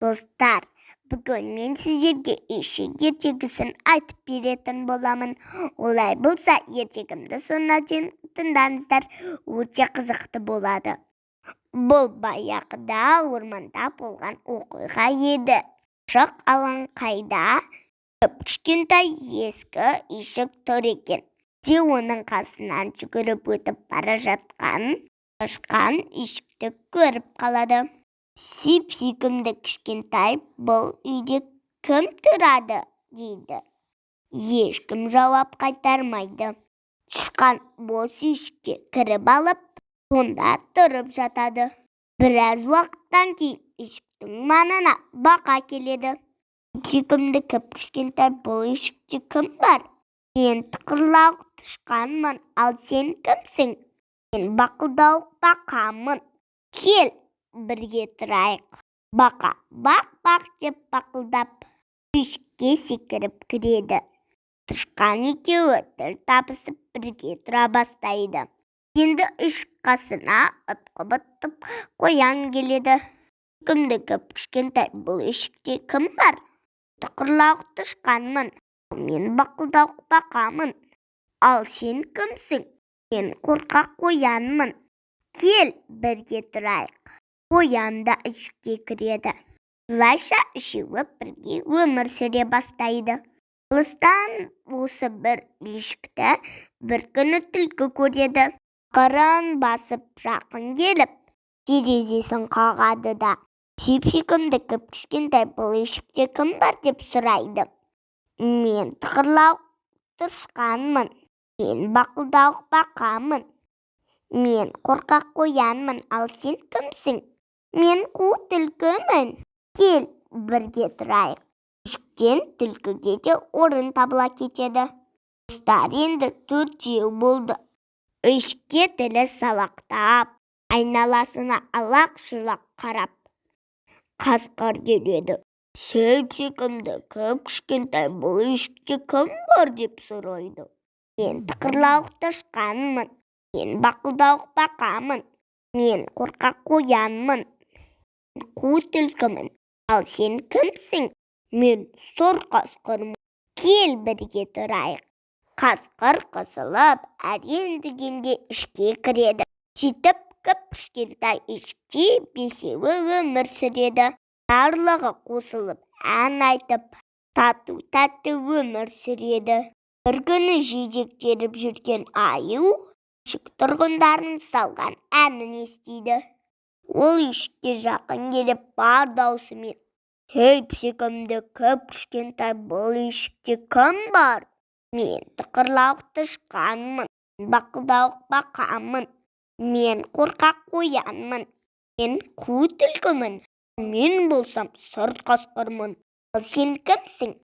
Достар, бүгін мен сіздерге ешек ертегісін айтып беретін боламын. Олай болса, ертегімді соңына дейін тыңдаңыздар, өте қызықты болады. Бұл баяғыда орманда болған оқиға еді. Ашық алаңқайда кішкентай ескі ешек тұр екен. Оның қасынан жүгіріп өтіп бара жатқан қашқан ешекті көріп қалады. Сүйкімді кішкентай, бұл үйде кім тұрады, дейді. Ешкім жауап қайтармайды. Тышқан бос үйшікке кіріп алып, сонда тұрып жатады. Біраз уақыттан кейін үйшіктің маңына бақа келеді. Сүйкімді кішкентай, бұл үйшікте кім бар? Мен тықырлауық тышқанмын, ал сен кімсің? Мен бақылдауық бақамын. Кел, бірге тұрайық. Бақа бақ-бақ деп бақылдап үйшікке секіріп кіреді. Тышқан екеуі тіл табысып бірге тұра бастайды. Енді үйшік қасына ытқып қоян келеді. Сүйкімді кішкентай, бұл үйшікте кім бар? Тықырлауық тышқанмын, мен бақылдауық бақамын. Ал сен кімсің? Мен қорқақ қоянмын. Кел, бірге тұрайық. Қоян да үйшікке кіреді. Осылайша үшеуі бірге өмір сүре бастайды. Алыстан осы бір үйшікті бір күні түлкі көреді. Ақырын басып жақын келіп, терезесін қағады да, сүйкімді кішкентай, бұл үйшікте кім бар деп сұрайды. Мен тықырлауық тышқанмын, мен бақылдауық бақамын. Мен қорқақ қоянмын, ал сен кімсің? Мен қу түлкімін. Кел, бірге тұрайық. Үйшіктен түлкіге де орын табыла кетеді. Достар, енді төртеу болды. Үйшікке тілі салақтап, айналасына алақ-жұлақ қарап, қасқыр келеді. Сүйкімді кішкентай, бұл үйшікте кім бар деп сұрайды. Мен тықырлауық тышқанмын, мен бақылдауық бақамын. Мен қорқақ қоянмын, қу түлкімін. Ал сен кімсің? Мен сұр қасқырмын. Кел, бірге тұрайық. Қасқыр қысылып, әрең дегенде ішке кіреді. Сөйтіп кішкентай үйшікте бесеуі өмір сүреді. Барлығы қосылып, ән айтып, тату-тәтті өмір сүреді. Бір күні жидектеліп жүрген аю үйшік тұрғындарының салған әнін естиді. Ол үйшікке жақын келіп, бар даусымен: сүйкімді кішкентай, бұл үйшікте кім бар? Мен тықырлауық тышқанмын, бақылдауық бақамын. Мен қорқақ қоянмын, мен қу түлкімін. Мен болсам сұр қасқырмын. Ал сен кімсің?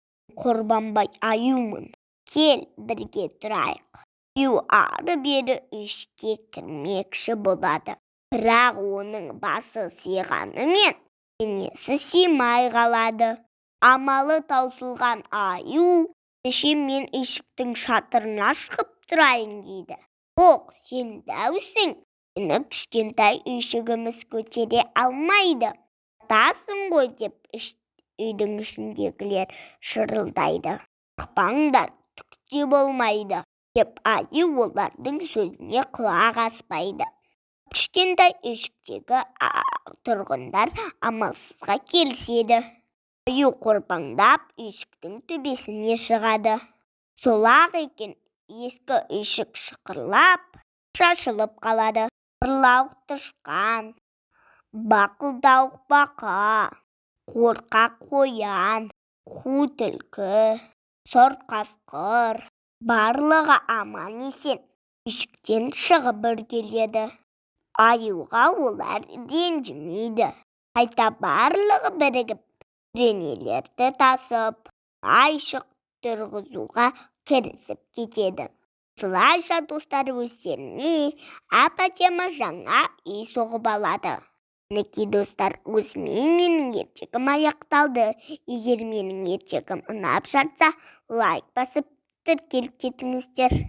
Қорбанбай аюмын. Кел, бірге тұрайық. Аю ары-бері үйшікке кірмекші болады. Бірақ оның басы сыйғанымен денесі сыймай қалады. Амалы таусылған аю, мен үйшіктің шатырына шығып тұрайын дейді. Жоқ, сен дәусің. Сені кішкентай үйшігіміз көтере алмайды. Жатасың ғой, деп үйдің ішіндегілер шырылдайды. Қорықпаңдар, түк те болмайды, деп аю олардың сөзіне құлақ аспайды. Кішкентай үйшіктегі тұрғындар амалсызға келіседі. Аю қорбаңдап үйшіктің төбесіне шығады. Сол-ақ екен, ескі үйшік шықырлап, шашылып қалады. Тықырлауық тышқан, бақылдауық бақа, қорқақ қоян, қу түлкі, сұр қасқыр, барлығы аман-есен үйшіктен шығып үлгереді. Аюға олар ренжімейді. Қайта барлығы бірігіп, денелерді тасып, үйшік тұрғызуға кірісіп кетеді. Осылайша достар өздеріне әп-әдемі жаңа үй соғып алады. Мінекей достар, осымен менің ертегім аяқталды. Егер менің ертегім ұнап жатса, лайк басып тіркеліп кетіңіздер.